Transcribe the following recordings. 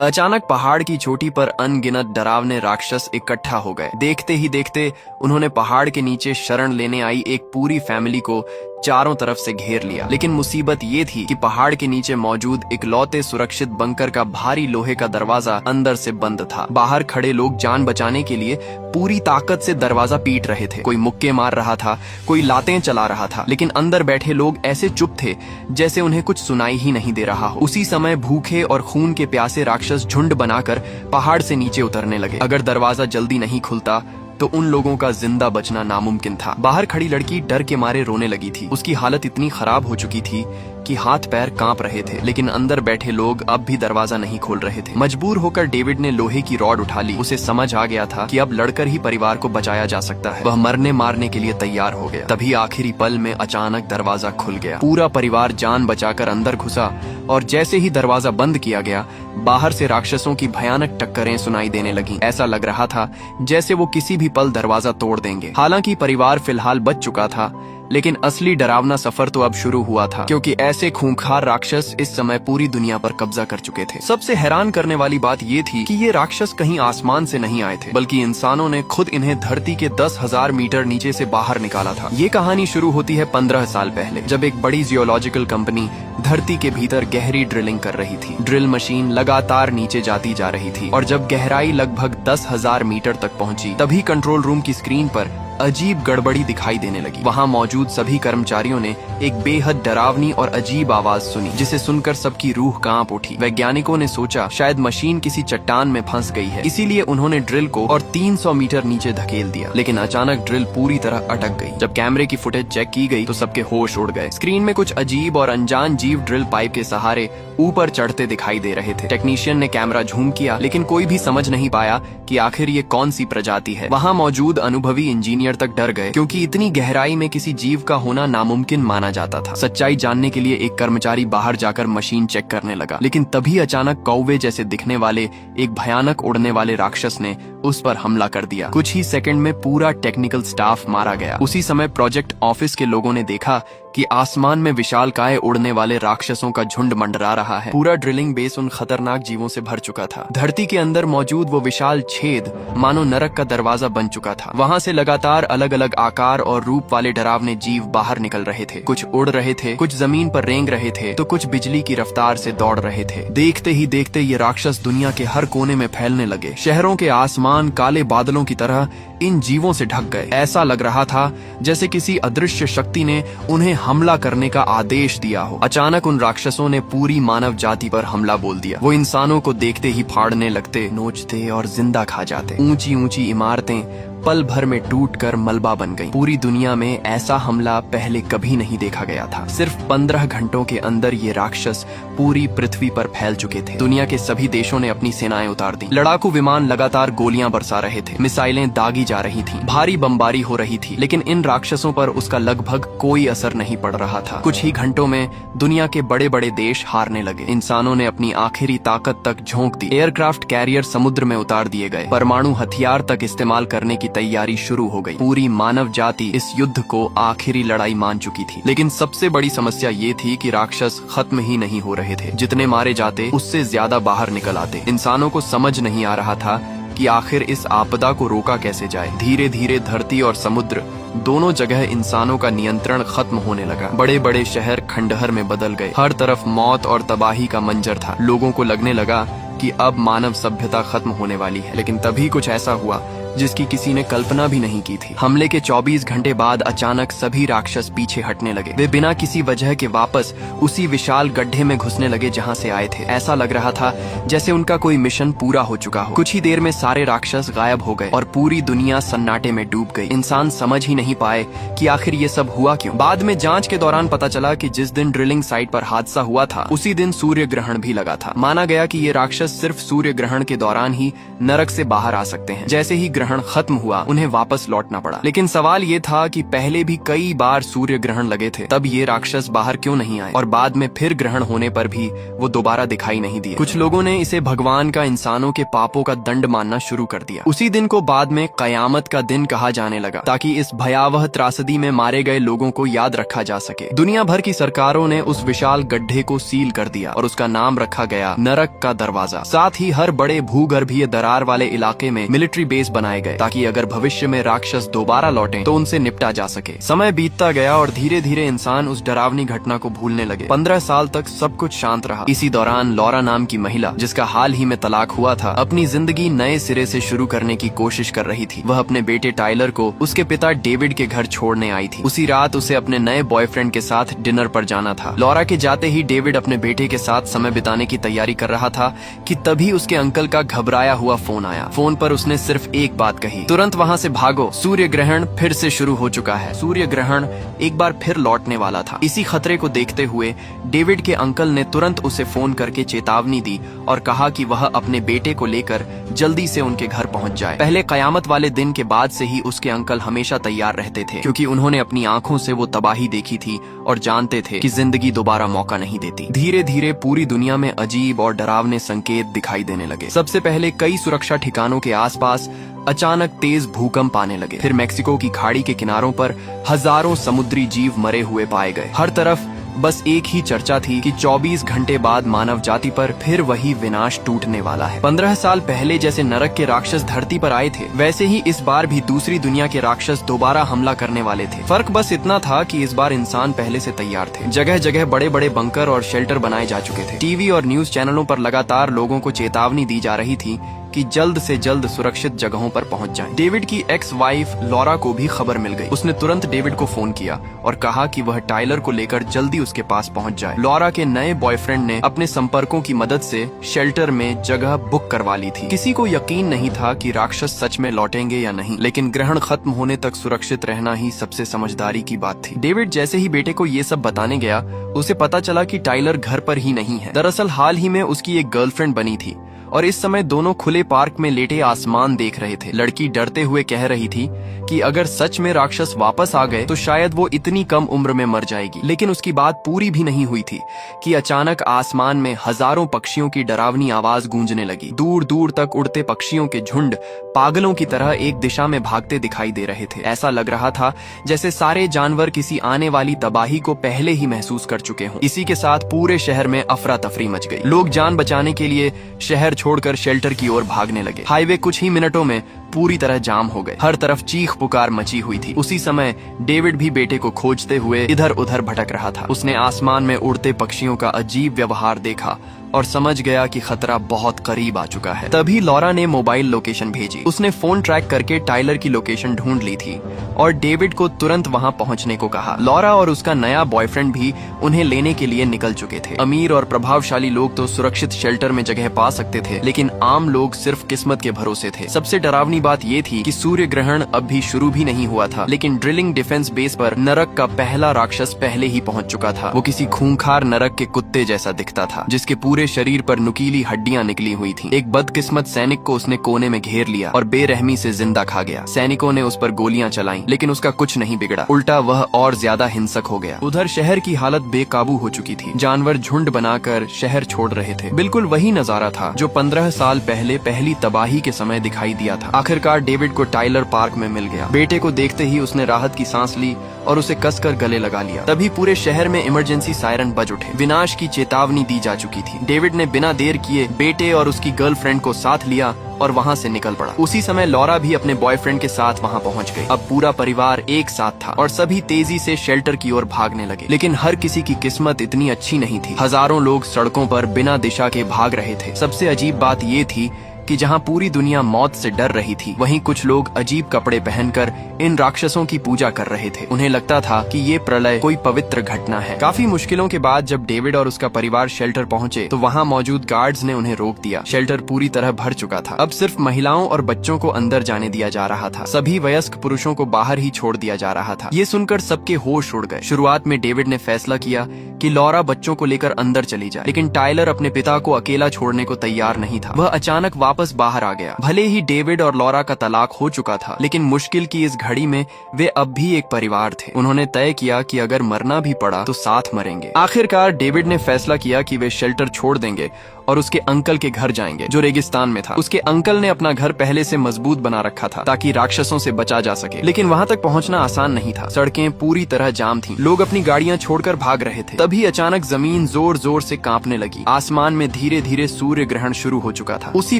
अचानक पहाड़ की चोटी पर अनगिनत डरावने राक्षस इकट्ठा हो गए। देखते ही देखते उन्होंने पहाड़ के नीचे शरण लेने आई एक पूरी फैमिली को चारों तरफ से घेर लिया। लेकिन मुसीबत ये थी कि पहाड़ के नीचे मौजूद इकलौते सुरक्षित बंकर का भारी लोहे का दरवाजा अंदर से बंद था। बाहर खड़े लोग जान बचाने के लिए पूरी ताकत से दरवाजा पीट रहे थे। कोई मुक्के मार रहा था, कोई लातें चला रहा था, लेकिन अंदर बैठे लोग ऐसे चुप थे जैसे उन्हें कुछ सुनाई ही नहीं दे रहा हो। उसी समय भूखे और खून के प्यासे राक्षस झुंड बनाकर पहाड़ से नीचे उतरने लगे। अगर दरवाजा जल्दी नहीं खुलता तो उन लोगों का जिंदा बचना नामुमकिन था। बाहर खड़ी लड़की डर के मारे रोने लगी थी। उसकी हालत इतनी खराब हो चुकी थी कि हाथ पैर कांप रहे थे, लेकिन अंदर बैठे लोग अब भी दरवाजा नहीं खोल रहे थे। मजबूर होकर डेविड ने लोहे की रॉड उठा ली। उसे समझ आ गया था कि अब लड़कर ही परिवार को बचाया जा सकता है। वह मरने मारने के लिए तैयार हो गया। तभी आखिरी पल में अचानक दरवाजा खुल गया। पूरा परिवार जान बचाकर अंदर घुसा और जैसे ही दरवाजा बंद किया गया, बाहर से राक्षसों की भयानक टक्करें सुनाई देने लगीं। ऐसा लग रहा था जैसे वो किसी भी पल दरवाजा तोड़ देंगे। हालांकि परिवार फिलहाल बच चुका था, लेकिन असली डरावना सफर तो अब शुरू हुआ था, क्योंकि ऐसे खूंखार राक्षस इस समय पूरी दुनिया पर कब्जा कर चुके थे। सबसे हैरान करने वाली बात ये थी कि ये राक्षस कहीं आसमान से नहीं आए थे, बल्कि इंसानों ने खुद इन्हें धरती के 10,000 मीटर नीचे से बाहर निकाला था। ये कहानी शुरू होती है 15 साल पहले, जब एक बड़ी जियोलॉजिकल कंपनी धरती के भीतर गहरी ड्रिलिंग कर रही थी। ड्रिल मशीन लगातार नीचे जाती जा रही थी और जब गहराई लगभग 10,000 मीटर तक पहुंची, तभी कंट्रोल रूम की स्क्रीन पर अजीब गड़बड़ी दिखाई देने लगी। वहां मौजूद सभी कर्मचारियों ने एक बेहद डरावनी और अजीब आवाज सुनी, जिसे सुनकर सबकी रूह कांप उठी। वैज्ञानिकों ने सोचा शायद मशीन किसी चट्टान में फंस गई है, इसीलिए उन्होंने ड्रिल को और 300 मीटर नीचे धकेल दिया। लेकिन अचानक ड्रिल पूरी तरह अटक गई। जब कैमरे की फुटेज चेक की गई तो सबके होश उड़ गए। स्क्रीन में कुछ अजीब और अनजान जीव ड्रिल पाइप के सहारे ऊपर चढ़ते दिखाई दे रहे थे। टेक्नीशियन ने कैमरा झूम किया, लेकिन कोई भी समझ नहीं पाया कि आखिर ये कौन सी प्रजाति है। वहां मौजूद अनुभवी इंजीनियर तक डर गए, क्योंकि इतनी गहराई में किसी जीव का होना नामुमकिन माना जाता था। सच्चाई जानने के लिए एक कर्मचारी बाहर जाकर मशीन चेक करने लगा, लेकिन तभी अचानक कौवे जैसे दिखने वाले एक भयानक उड़ने वाले राक्षस ने उस पर हमला कर दिया। कुछ ही सेकंड में पूरा टेक्निकल स्टाफ मारा गया। उसी समय प्रोजेक्ट ऑफिस के लोगों ने देखा कि आसमान में विशालकाय उड़ने वाले राक्षसों का झुंड मंडरा रहा है। पूरा ड्रिलिंग बेस उन खतरनाक जीवों से भर चुका था। धरती के अंदर मौजूद वो विशाल छेद मानो नरक का दरवाजा बन चुका था। वहां से लगातार अलग अलग आकार और रूप वाले डरावने जीव बाहर निकल रहे थे। कुछ उड़ रहे थे, कुछ जमीन पर रेंग रहे थे, तो कुछ बिजली की रफ्तार से दौड़ रहे थे। देखते ही देखते ये राक्षस दुनिया के हर कोने में फैलने लगे। शहरों के आसमान काले बादलों की तरह इन जीवों से ढक गए। ऐसा लग रहा था जैसे किसी अदृश्य शक्ति ने उन्हें हमला करने का आदेश दिया हो। अचानक उन राक्षसों ने पूरी मानव जाति पर हमला बोल दिया। वो इंसानों को देखते ही फाड़ने लगते, नोचते और जिंदा खा जाते। ऊंची ऊंची इमारतें पल भर में टूटकर मलबा बन गईं। पूरी दुनिया में ऐसा हमला पहले कभी नहीं देखा गया था। सिर्फ 15 घंटों के अंदर ये राक्षस पूरी पृथ्वी पर फैल चुके थे। दुनिया के सभी देशों ने अपनी सेनाएं उतार दी। लड़ाकू विमान लगातार गोलियां बरसा रहे थे, मिसाइलें दागी जा रही थीं, भारी बमबारी हो रही थी, लेकिन इन राक्षसों पर उसका लगभग कोई असर नहीं पड़ रहा था। कुछ ही घंटों में दुनिया के बड़े बड़े देश हारने लगे। इंसानों ने अपनी आखिरी ताकत तक झोंक दी। एयरक्राफ्ट कैरियर समुद्र में उतार दिए गए। परमाणु हथियार तक इस्तेमाल करने की तैयारी शुरू हो गई। पूरी मानव जाति इस युद्ध को आखिरी लड़ाई मान चुकी थी। लेकिन सबसे बड़ी समस्या ये थी कि राक्षस खत्म ही नहीं हो रहे थे। जितने मारे जाते उससे ज्यादा बाहर निकल आते। इंसानों को समझ नहीं आ रहा था कि आखिर इस आपदा को रोका कैसे जाए। धीरे धीरे धरती और समुद्र दोनों जगह इंसानों का नियंत्रण खत्म होने लगा। बड़े बड़े शहर खंडहर में बदल गए। हर तरफ मौत और तबाही का मंजर था। लोगों को लगने लगा कि अब मानव सभ्यता खत्म होने वाली है। लेकिन तभी कुछ ऐसा हुआ जिसकी किसी ने कल्पना भी नहीं की थी। हमले के 24 घंटे बाद अचानक सभी राक्षस पीछे हटने लगे। वे बिना किसी वजह के वापस उसी विशाल गड्ढे में घुसने लगे जहां से आए थे। ऐसा लग रहा था जैसे उनका कोई मिशन पूरा हो चुका हो। कुछ ही देर में सारे राक्षस गायब हो गए और पूरी दुनिया सन्नाटे में डूब गई। इंसान समझ ही नहीं पाए कि आखिर ये सब हुआ क्यों। बाद में जांच के दौरान पता चला कि जिस दिन ड्रिलिंग साइट पर हादसा हुआ था, उसी दिन सूर्य ग्रहण भी लगा था। माना गया कि ये राक्षस सिर्फ सूर्य ग्रहण के दौरान ही नरक से बाहर आ सकते हैं। जैसे ही ग्रहण खत्म हुआ उन्हें वापस लौटना पड़ा। लेकिन सवाल ये था कि पहले भी कई बार सूर्य ग्रहण लगे थे, तब ये राक्षस बाहर क्यों नहीं आए, और बाद में फिर ग्रहण होने पर भी वो दोबारा दिखाई नहीं दिए। कुछ लोगों ने इसे भगवान का इंसानों के पापों का दंड मानना शुरू कर दिया। उसी दिन को बाद में कयामत का दिन कहा जाने लगा, ताकि इस भयावह त्रासदी में मारे गए लोगों को याद रखा जा सके। दुनिया भर की सरकारों ने उस विशाल गड्ढे को सील कर दिया और उसका नाम रखा गया नरक का दरवाजा। साथ ही हर बड़े भूगर्भीय दरार वाले इलाके में मिलिट्री बेस बनाए गए, ताकि अगर भविष्य में राक्षस दोबारा लौटे तो उनसे निपटा जा सके। समय बीतता गया और धीरे धीरे इंसान उस डरावनी घटना को भूलने लगे। 15 साल तक सब कुछ शांत रहा। इसी दौरान लॉरा नाम की महिला, जिसका हाल ही में तलाक हुआ था, अपनी जिंदगी नए सिरे से शुरू करने की कोशिश कर रही थी। वह अपने बेटे टाइलर को उसके पिता डेविड के घर छोड़ने आई थी। उसी रात उसे अपने नए बॉयफ्रेंड के साथ डिनर पर जाना था। लॉरा के जाते ही डेविड अपने बेटे के साथ समय बिताने की तैयारी कर रहा था कि तभी उसके अंकल का घबराया हुआ फोन आया। फोन पर उसने सिर्फ एक बात कही, तुरंत वहाँ से भागो, सूर्य ग्रहण फिर से शुरू हो चुका है। सूर्य ग्रहण एक बार फिर लौटने वाला था। इसी खतरे को देखते हुए डेविड के अंकल ने तुरंत उसे फोन करके चेतावनी दी और कहा कि वह अपने बेटे को लेकर जल्दी से उनके घर पहुंच जाए। पहले कयामत वाले दिन के बाद से ही उसके अंकल हमेशा तैयार रहते थे, क्योंकि उन्होंने अपनी आंखों से वो तबाही देखी थी और जानते थे कि जिंदगी दोबारा मौका नहीं देती। धीरे धीरे पूरी दुनिया में अजीब और डरावने संकेत दिखाई देने लगे। सबसे पहले कई सुरक्षा ठिकानों के आसपास अचानक तेज भूकंप आने लगे। फिर मेक्सिको की खाड़ी के किनारों पर हजारों समुद्री जीव मरे हुए पाए गए। हर तरफ बस एक ही चर्चा थी कि 24 घंटे बाद मानव जाति पर फिर वही विनाश टूटने वाला है। 15 साल पहले जैसे नरक के राक्षस धरती पर आए थे, वैसे ही इस बार भी दूसरी दुनिया के राक्षस दोबारा हमला करने वाले थे। फर्क बस इतना था कि इस बार इंसान पहले से तैयार थे। जगह जगह बड़े बड़े बंकर और शेल्टर बनाए जा चुके थे। टीवी और न्यूज चैनलों पर लगातार लोगों को चेतावनी दी जा रही थी कि जल्द से जल्द सुरक्षित जगहों पर पहुंच जाएं। डेविड की एक्स वाइफ लॉरा को भी खबर मिल गई। उसने तुरंत डेविड को फोन किया और कहा कि वह टाइलर को लेकर जल्दी उसके पास पहुंच जाए। लॉरा के नए बॉयफ्रेंड ने अपने संपर्कों की मदद से शेल्टर में जगह बुक करवा ली थी। किसी को यकीन नहीं था कि राक्षस सच में लौटेंगे या नहीं, लेकिन ग्रहण खत्म होने तक सुरक्षित रहना ही सबसे समझदारी की बात थी। डेविड जैसे ही बेटे को ये सब बताने गया, उसे पता चला कि टाइलर घर पर ही नहीं है। दरअसल हाल ही में उसकी एक गर्लफ्रेंड बनी थी और इस समय दोनों खुले पार्क में लेटे आसमान देख रहे थे। लड़की डरते हुए कह रही थी कि अगर सच में राक्षस वापस आ गए तो शायद वो इतनी कम उम्र में मर जाएगी। लेकिन उसकी बात पूरी भी नहीं हुई थी कि अचानक आसमान में हजारों पक्षियों की डरावनी आवाज गूंजने लगी। दूर दूर तक उड़ते पक्षियों के झुंड पागलों की तरह एक दिशा में भागते दिखाई दे रहे थे। ऐसा लग रहा था जैसे सारे जानवर किसी आने वाली तबाही को पहले ही महसूस कर चुके हों। इसी के साथ पूरे शहर में अफरा तफरी मच गई। लोग जान बचाने के लिए शहर छोड़कर शेल्टर की ओर भागने लगे। हाईवे कुछ ही मिनटों में पूरी तरह जाम हो गए। हर तरफ चीख पुकार मची हुई थी। उसी समय डेविड भी बेटे को खोजते हुए इधर उधर भटक रहा था। उसने आसमान में उड़ते पक्षियों का अजीब व्यवहार देखा और समझ गया कि खतरा बहुत करीब आ चुका है। तभी लॉरा ने मोबाइल लोकेशन भेजी। उसने फोन ट्रैक करके टाइलर की लोकेशन ढूंढ ली थी और डेविड को तुरंत वहां पहुंचने को कहा। लॉरा और उसका नया बॉयफ्रेंड भी उन्हें लेने के लिए निकल चुके थे। अमीर और प्रभावशाली लोग तो सुरक्षित शेल्टर में जगह पा सकते थे, लेकिन आम लोग सिर्फ किस्मत के भरोसे थे। सबसे डरावनी बात ये थी कि सूर्य ग्रहण अब भी शुरू भी नहीं हुआ था, लेकिन ड्रिलिंग डिफेंस बेस पर नरक का पहला राक्षस पहले ही पहुंच चुका था। वो किसी खूंखार नरक के कुत्ते जैसा दिखता था, जिसके पूरे शरीर पर नुकीली हड्डियां निकली हुई थी। एक बदकिस्मत सैनिक को उसने कोने में घेर लिया और बेरहमी से जिंदा खा गया। सैनिकों ने उस पर गोलियां चलाईं, लेकिन उसका कुछ नहीं बिगड़ा, उल्टा वह और ज्यादा हिंसक हो गया। उधर शहर की हालत बेकाबू हो चुकी थी। जानवर झुंड बनाकर शहर छोड़ रहे थे। बिल्कुल वही नजारा था जो 15 साल पहले पहली तबाही के समय दिखाई दिया था। आखिरकार डेविड को टाइलर पार्क में मिल गया। बेटे को देखते ही उसने राहत की सांस ली और उसे कसकर गले लगा लिया। तभी पूरे शहर में इमरजेंसी सायरन बज उठे। विनाश की चेतावनी दी जा चुकी थी। डेविड ने बिना देर किए बेटे और उसकी गर्लफ्रेंड को साथ लिया और वहाँ से निकल पड़ा। उसी समय लॉरा भी अपने बॉयफ्रेंड के साथ वहाँ पहुँच गई। अब पूरा परिवार एक साथ था और सभी तेजी से शेल्टर की ओर भागने लगे। लेकिन हर किसी की किस्मत इतनी अच्छी नहीं थी। हजारों लोग सड़कों पर बिना दिशा के भाग रहे थे। सबसे अजीब बात ये थी कि जहां पूरी दुनिया मौत से डर रही थी, वहीं कुछ लोग अजीब कपड़े पहनकर इन राक्षसों की पूजा कर रहे थे। उन्हें लगता था कि ये प्रलय कोई पवित्र घटना है। काफी मुश्किलों के बाद जब डेविड और उसका परिवार शेल्टर पहुंचे तो वहां मौजूद गार्ड्स ने उन्हें रोक दिया। शेल्टर पूरी तरह भर चुका था। अब सिर्फ महिलाओं और बच्चों को अंदर जाने दिया जा रहा था। सभी वयस्क पुरुषों को बाहर ही छोड़ दिया जा रहा था। ये सुनकर सबके होश उड़ गए। शुरुआत में डेविड ने फैसला किया कि लॉरा बच्चों को लेकर अंदर चली जाए, लेकिन टाइलर अपने पिता को अकेला छोड़ने को तैयार नहीं था। वह अचानक वापस बाहर आ गया। भले ही डेविड और लॉरा का तलाक हो चुका था, लेकिन मुश्किल की इस घड़ी में वे अब भी एक परिवार थे। उन्होंने तय किया कि अगर मरना भी पड़ा तो साथ मरेंगे। आखिरकार डेविड ने फैसला किया कि वे शेल्टर छोड़ देंगे और उसके अंकल के घर जाएंगे, जो रेगिस्तान में था। उसके अंकल ने अपना घर पहले से मजबूत बना रखा था ताकि राक्षसों से बचा जा सके, लेकिन वहां तक पहुंचना आसान नहीं था। सड़कें पूरी तरह जाम थीं। लोग अपनी गाड़ियां छोड़कर भाग रहे थे। तभी अचानक जमीन जोर जोर से कांपने लगी। आसमान में धीरे धीरे सूर्य ग्रहण शुरू हो चुका था। उसी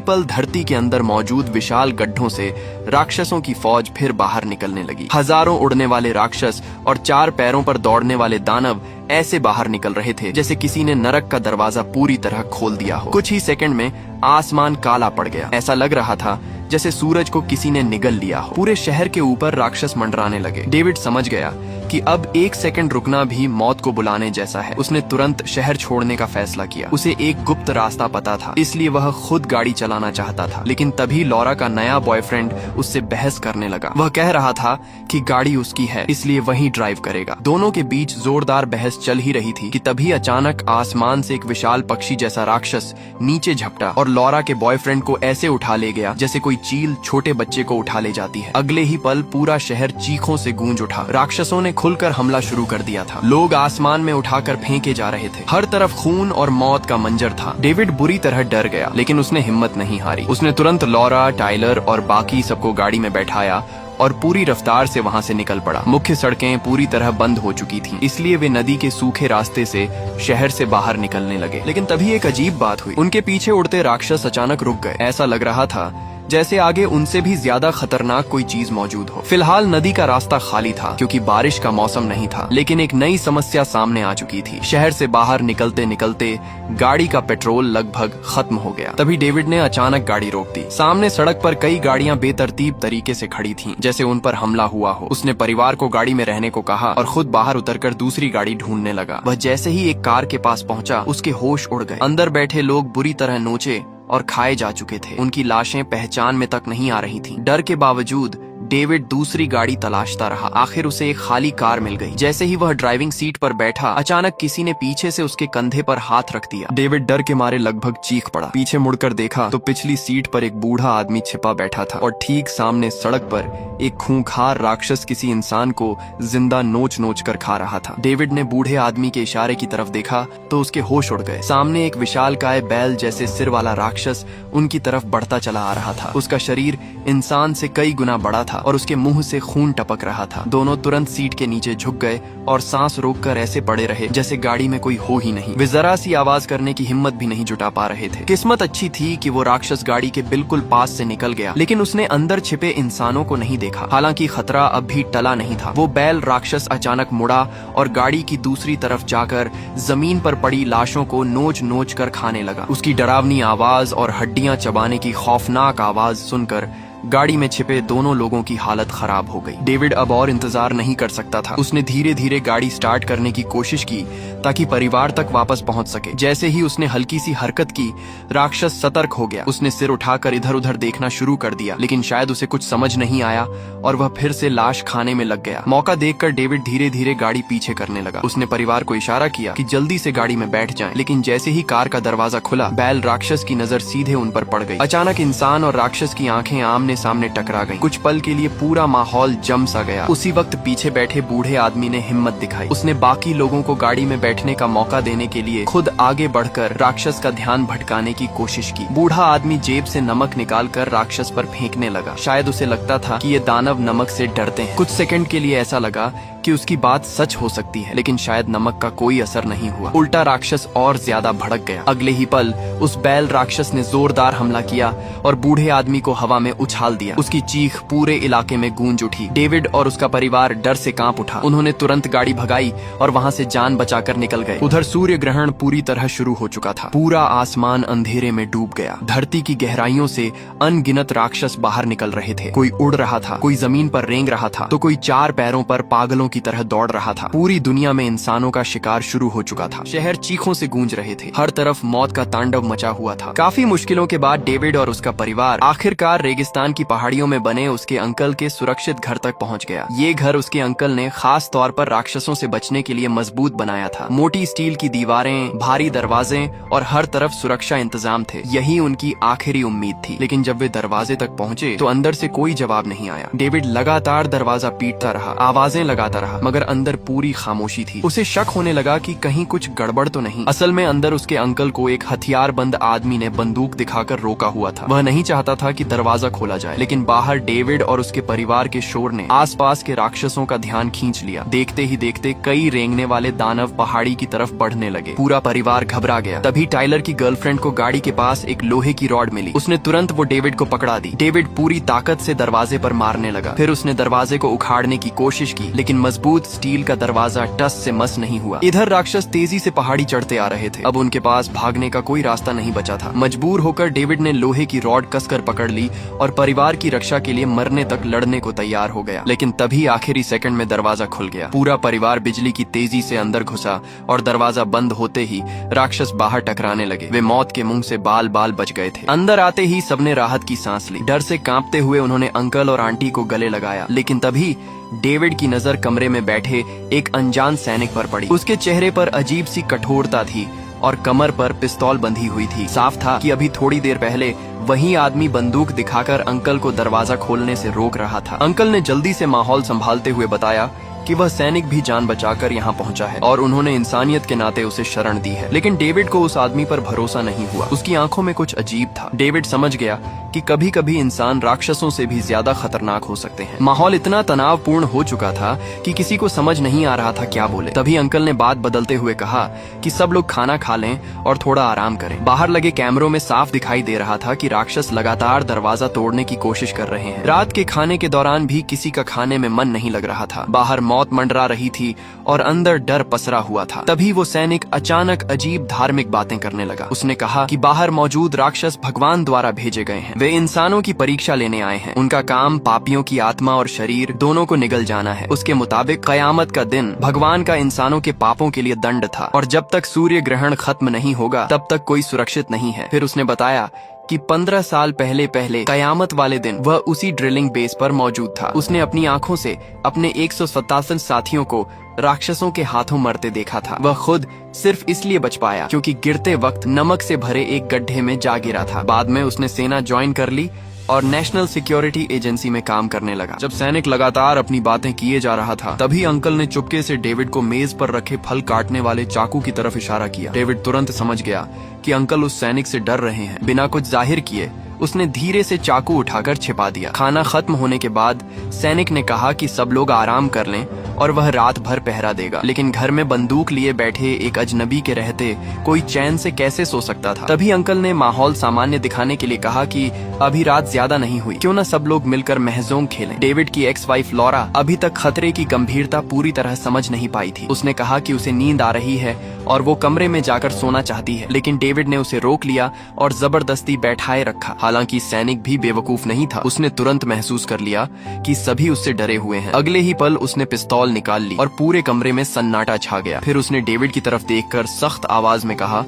पल धरती के अंदर मौजूद विशाल गड्ढों से राक्षसों की फौज फिर बाहर निकलने लगी। हजारों उड़ने वाले राक्षस और 4 पैरों पर दौड़ने वाले दानव ऐसे बाहर निकल रहे थे जैसे किसी ने नरक का दरवाजा पूरी तरह खोल दिया हो। कुछ ही सेकंड में आसमान काला पड़ गया। ऐसा लग रहा था जैसे सूरज को किसी ने निगल लिया हो। पूरे शहर के ऊपर राक्षस मंडराने लगे। डेविड समझ गया कि अब 1 सेकंड रुकना भी मौत को बुलाने जैसा है। उसने तुरंत शहर छोड़ने का फैसला किया। उसे एक गुप्त रास्ता पता था, इसलिए वह खुद गाड़ी चलाना चाहता था। लेकिन तभी लॉरा का नया बॉयफ्रेंड उससे बहस करने लगा। वह कह रहा था कि गाड़ी उसकी है, इसलिए वही ड्राइव करेगा। दोनों के बीच जोरदार बहस चल ही रही थी कि तभी अचानक आसमान से एक विशाल पक्षी जैसा राक्षस नीचे झपटा और लॉरा के बॉयफ्रेंड को ऐसे उठा ले गया जैसे कोई चील छोटे बच्चे को उठा ले जाती है। अगले ही पल पूरा शहर चीखों से गूंज उठा। राक्षसों ने खुलकर हमला शुरू कर दिया था। लोग आसमान में उठाकर फेंके जा रहे थे। हर तरफ खून और मौत का मंजर था। डेविड बुरी तरह डर गया, लेकिन उसने हिम्मत नहीं हारी। उसने तुरंत लॉरा, टाइलर और बाकी सबको गाड़ी में बैठाया और पूरी रफ्तार से वहां से निकल पड़ा। मुख्य सड़कें पूरी तरह बंद हो चुकी थीं, इसलिए वे नदी के सूखे रास्ते से शहर से बाहर निकलने लगे। लेकिन तभी एक अजीब बात हुई। उनके पीछे उड़ते राक्षस अचानक रुक गए। ऐसा लग रहा था जैसे आगे उनसे भी ज्यादा खतरनाक कोई चीज मौजूद हो। फिलहाल नदी का रास्ता खाली था क्योंकि बारिश का मौसम नहीं था, लेकिन एक नई समस्या सामने आ चुकी थी। शहर से बाहर निकलते निकलते गाड़ी का पेट्रोल लगभग खत्म हो गया। तभी डेविड ने अचानक गाड़ी रोक दी। सामने सड़क पर कई गाड़ियां बेतरतीब तरीके से खड़ी थीं, जैसे उन पर हमला हुआ हो। उसने परिवार को गाड़ी में रहने को कहा और खुद बाहर उतरकर दूसरी गाड़ी ढूंढने लगा। वह जैसे ही एक कार के पास पहुंचा, उसके होश उड़ गए। अंदर बैठे लोग बुरी तरह नोचे और खाए जा चुके थे। उनकी लाशें पहचान में तक नहीं आ रही थीं। डर के बावजूद डेविड दूसरी गाड़ी तलाशता रहा। आखिर उसे एक खाली कार मिल गई। जैसे ही वह ड्राइविंग सीट पर बैठा, अचानक किसी ने पीछे से उसके कंधे पर हाथ रख दिया। डेविड डर के मारे लगभग चीख पड़ा। पीछे मुड़कर देखा तो पिछली सीट पर एक बूढ़ा आदमी छिपा बैठा था और ठीक सामने सड़क पर एक खूंखार राक्षस किसी इंसान को जिंदा नोच नोच कर खा रहा था। डेविड ने बूढ़े आदमी के इशारे की तरफ देखा तो उसके होश उड़ गए। सामने एक विशालकाय बैल जैसे सिर वाला राक्षस उनकी तरफ बढ़ता चला आ रहा था। उसका शरीर इंसान से कई गुना बड़ा था और उसके मुंह से खून टपक रहा था। दोनों तुरंत सीट के नीचे झुक गए और सांस रोककर ऐसे पड़े रहे जैसे गाड़ी में कोई हो ही नहीं। वे जरा सी आवाज करने की हिम्मत भी नहीं जुटा पा रहे थे। किस्मत अच्छी थी कि वो राक्षस गाड़ी के बिल्कुल पास से निकल गया, लेकिन उसने अंदर छिपे इंसानों को नहीं देखा। हालांकि खतरा अब भी टला नहीं था। वो बैल राक्षस अचानक मुड़ा और गाड़ी की दूसरी तरफ जाकर जमीन पर पड़ी लाशों को नोच नोच कर खाने लगा। उसकी डरावनी आवाज और हड्डियां चबाने की खौफनाक आवाज सुनकर गाड़ी में छिपे दोनों लोगों की हालत खराब हो गई। डेविड अब और इंतजार नहीं कर सकता था। उसने धीरे धीरे गाड़ी स्टार्ट करने की कोशिश की ताकि परिवार तक वापस पहुंच सके। जैसे ही उसने हल्की सी हरकत की, राक्षस सतर्क हो गया। उसने सिर उठाकर इधर उधर देखना शुरू कर दिया, लेकिन शायद उसे कुछ समझ नहीं आया और वह फिर से लाश खाने में लग गया। मौका देखकर डेविड धीरे धीरे गाड़ी पीछे करने लगा। उसने परिवार को इशारा किया कि जल्दी से गाड़ी में बैठ जाएं, लेकिन जैसे ही कार का दरवाजा खुला, बैल राक्षस की नजर सीधे उन पर पड़ गई। अचानक इंसान और राक्षस की आंखें आमने सामने टकरा गईं। कुछ पल के लिए पूरा माहौल जम सा गया। उसी वक्त पीछे बैठे बूढ़े आदमी ने हिम्मत दिखाई। उसने बाकी लोगों को गाड़ी में बैठने का मौका देने के लिए खुद आगे बढ़कर राक्षस का ध्यान भटकाने की कोशिश की। बूढ़ा आदमी जेब से नमक निकालकर राक्षस पर फेंकने लगा। शायद उसे लगता था कि ये दानव नमक से डरते हैं। कुछ सेकंड के लिए ऐसा लगा कि उसकी बात सच हो सकती है, लेकिन शायद नमक का कोई असर नहीं हुआ। उल्टा राक्षस और ज्यादा भड़क गया। अगले ही पल उस बैल राक्षस ने जोरदार हमला किया और बूढ़े आदमी को हवा में उछाल दिया। उसकी चीख पूरे इलाके में गूंज उठी। डेविड और उसका परिवार डर से कांप उठा। उन्होंने तुरंत गाड़ी भगाई और वहां से जान बचाकर निकल गए। उधर सूर्य ग्रहण पूरी तरह शुरू हो चुका था। पूरा आसमान अंधेरे में डूब गया। धरती की गहराइयों से अनगिनत राक्षस बाहर निकल रहे थे। कोई उड़ रहा था, कोई जमीन पर रेंग रहा था, तो कोई 4 पैरों पर पागलों की तरह दौड़ रहा था। पूरी दुनिया में इंसानों का शिकार शुरू हो चुका था। शहर चीखों से गूंज रहे थे। हर तरफ मौत का तांडव मचा हुआ था। काफी मुश्किलों के बाद डेविड और उसका परिवार आखिरकार रेगिस्तान की पहाड़ियों में बने उसके अंकल के सुरक्षित घर तक पहुंच गया। ये घर उसके अंकल ने खास तौर पर राक्षसों से बचने के लिए मजबूत बनाया था। मोटी स्टील की दीवारें, भारी दरवाजे और हर तरफ सुरक्षा इंतजाम थे। यही उनकी आखिरी उम्मीद थी। लेकिन जब वे दरवाजे तक पहुंचे तो अंदर से कोई जवाब नहीं आया। डेविड लगातार दरवाजा पीटता रहा, आवाजें लगाता रहा, मगर अंदर पूरी खामोशी थी। उसे शक होने लगा कि कहीं कुछ गड़बड़ तो नहीं। असल में अंदर उसके अंकल को एक हथियारबंद आदमी ने बंदूक दिखाकर रोका हुआ था। वह नहीं चाहता था कि दरवाजा खोला जाए, लेकिन बाहर डेविड और उसके परिवार के शोर ने आसपास के राक्षसों का ध्यान खींच लिया। देखते ही देखते कई रेंगने वाले दानव पहाड़ी की तरफ बढ़ने लगे। पूरा परिवार घबरा गया। तभी टाइलर की गर्लफ्रेंड को गाड़ी के पास एक लोहे की रॉड मिली। उसने तुरंत वो डेविड को पकड़ा दी। डेविड पूरी ताकत से दरवाजे पर मारने लगा। फिर उसने दरवाजे को उखाड़ने की कोशिश की, लेकिन मजबूत स्टील का दरवाजा टस से मस नहीं हुआ। इधर राक्षस तेजी से पहाड़ी चढ़ते आ रहे थे। अब उनके पास भागने का कोई रास्ता नहीं बचा था। मजबूर होकर डेविड ने लोहे की रॉड कसकर पकड़ ली और परिवार की रक्षा के लिए मरने तक लड़ने को तैयार हो गया। लेकिन तभी आखिरी सेकंड में दरवाजा खुल गया। पूरा परिवार बिजली की तेजी से अंदर घुसा और दरवाजा बंद होते ही राक्षस बाहर टकराने लगे। वे मौत के मुंह से बाल बाल बच गए थे। अंदर आते ही सबने राहत की सांस ली। डर से कांपते हुए उन्होंने अंकल और आंटी को गले लगाया। लेकिन तभी डेविड की नजर कमरे में बैठे एक अनजान सैनिक पर पड़ी। उसके चेहरे पर अजीब सी कठोरता थी और कमर पर पिस्तौल बंधी हुई थी। साफ था कि अभी थोड़ी देर पहले वही आदमी बंदूक दिखाकर अंकल को दरवाजा खोलने से रोक रहा था। अंकल ने जल्दी से माहौल संभालते हुए बताया कि वह सैनिक भी जान बचाकर यहाँ पहुंचा है और उन्होंने इंसानियत के नाते उसे शरण दी है। लेकिन डेविड को उस आदमी पर भरोसा नहीं हुआ। उसकी आंखों में कुछ अजीब था। डेविड समझ गया कि कभी कभी इंसान राक्षसों से भी ज्यादा खतरनाक हो सकते हैं। माहौल इतना तनावपूर्ण हो चुका था कि किसी को समझ नहीं आ रहा था क्या बोले। तभी अंकल ने बात बदलते हुए कहा कि सब लोग खाना खा लें और थोड़ा आराम करें। बाहर लगे कैमरों में साफ दिखाई दे रहा था कि राक्षस लगातार दरवाजा तोड़ने की कोशिश कर रहे हैं। रात के खाने के दौरान भी किसी का खाने में मन नहीं लग रहा था। बाहर मौत मंडरा रही थी और अंदर डर पसरा हुआ था। तभी वो सैनिक अचानक अजीब धार्मिक बातें करने लगा। उसने कहा कि बाहर मौजूद राक्षस भगवान द्वारा भेजे गए हैं। वे इंसानों की परीक्षा लेने आए हैं। उनका काम पापियों की आत्मा और शरीर दोनों को निगल जाना है। उसके मुताबिक कयामत का दिन भगवान का इंसानों के पापों के लिए दंड था और जब तक सूर्य ग्रहण खत्म नहीं होगा तब तक कोई सुरक्षित नहीं है। फिर उसने बताया कि 15 साल पहले कयामत वाले दिन वह उसी ड्रिलिंग बेस पर मौजूद था। उसने अपनी आंखों से अपने 157 साथियों को राक्षसों के हाथों मरते देखा था। वह खुद सिर्फ इसलिए बच पाया क्योंकि गिरते वक्त नमक से भरे एक गड्ढे में जा गिरा था। बाद में उसने सेना ज्वाइन कर ली और नेशनल सिक्योरिटी एजेंसी में काम करने लगा। जब सैनिक लगातार अपनी बातें किए जा रहा था तभी अंकल ने चुपके से डेविड को मेज पर रखे फल काटने वाले चाकू की तरफ इशारा किया। डेविड तुरंत समझ गया कि अंकल उस सैनिक से डर रहे हैं। बिना कुछ जाहिर किए उसने धीरे से चाकू उठाकर छिपा दिया। खाना खत्म होने के बाद सैनिक ने कहा कि सब लोग आराम कर लें और वह रात भर पहरा देगा। लेकिन घर में बंदूक लिए बैठे एक अजनबी के रहते कोई चैन से कैसे सो सकता था। तभी अंकल ने माहौल सामान्य दिखाने के लिए कहा कि अभी रात ज्यादा नहीं हुई, क्यों न सब लोग मिलकर महजोंग खेलें। डेविड की एक्स वाइफ लॉरा अभी तक खतरे की गंभीरता पूरी तरह समझ नहीं पाई थी। उसने कहा कि उसे नींद आ रही है और वो कमरे में जाकर सोना चाहती है, लेकिन डेविड ने उसे रोक लिया और जबरदस्ती बैठाए रखा। हालांकि सैनिक भी बेवकूफ नहीं था। उसने तुरंत महसूस कर लिया कि सभी उससे डरे हुए हैं। अगले ही पल उसने पिस्तौल निकाल ली और पूरे कमरे में सन्नाटा छा गया। फिर उसने डेविड की तरफ देखकर सख्त आवाज में कहा